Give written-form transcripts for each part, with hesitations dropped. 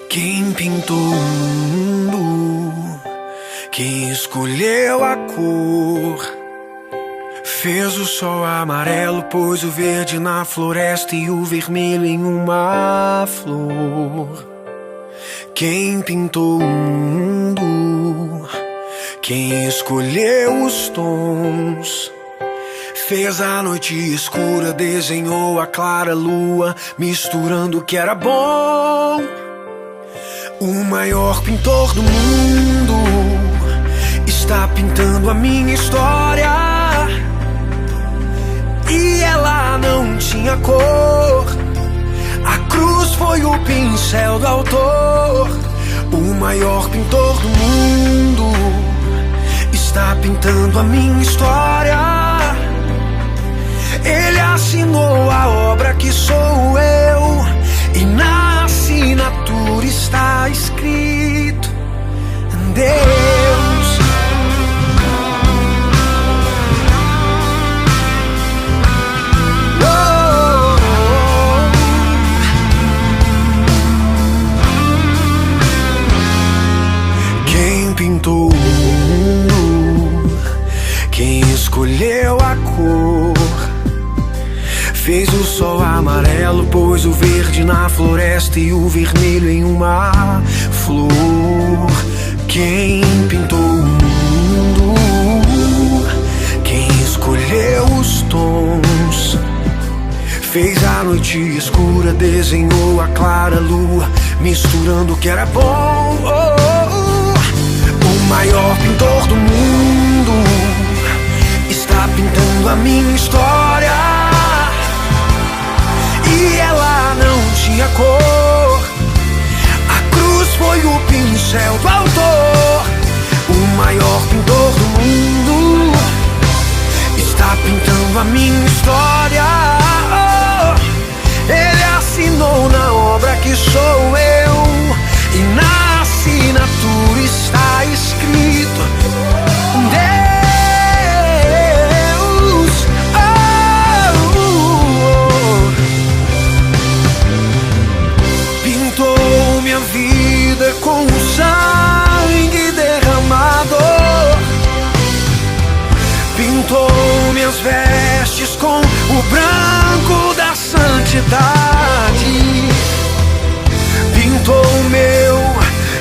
Quem pintou o mundo, quem escolheu a cor, fez o sol amarelo, pôs o verde na floresta e o vermelho em uma flor. Quem pintou o mundo, quem escolheu os tons, fez a noite escura, desenhou a clara lua, misturando o que era bom. O maior pintor do mundo está pintando a minha história, e ela não tinha cor. A cruz foi o pincel do autor. O maior pintor do mundo está pintando a minha história. Ele assinou a obra que sou eu, e na assinatura está escrito Deus. Quem pintou o mundo, quem escolheu a cor, fez o sol amarelo, pôs o verde na floresta e o vermelho em uma flor. Quem pintou o mundo, quem escolheu os tons, fez a noite escura, desenhou a clara lua, misturando o que era bom. O maior pintor do mundo está pintando a minha história, e ela não tinha cor. A cruz foi o pincel do autor. O maior pintor do mundo está pintando a minha história. Ele assinou na obra que sou eu, e na assinatura está escrito Deus. Pintou minha vida com o sangue derramado, pintou minhas vestes com o branco da santidade, pintou meu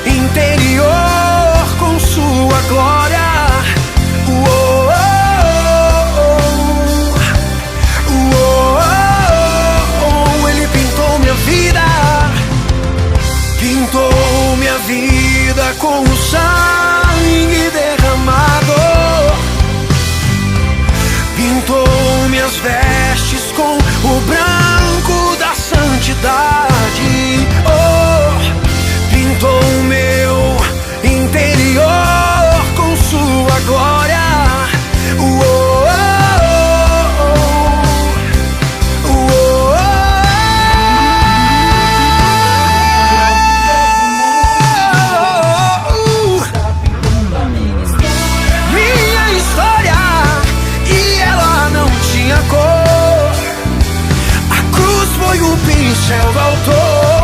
interior com sua glória. Ele pintou minha vida, pintou minha vida com o sangue derramado, pintou minhas vestes com o branco da santidade. Pintou meu interior com sua glória. Minha história, e ela não tinha cor. A cruz foi o pincel do autor.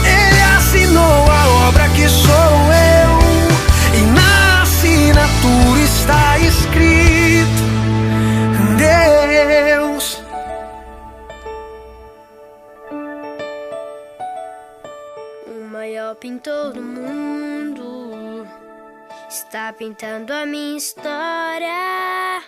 Ele assinou a obra que sou eu, e na assinatura está escrito Deus. O maior pintor do mundo está pintando a minha história.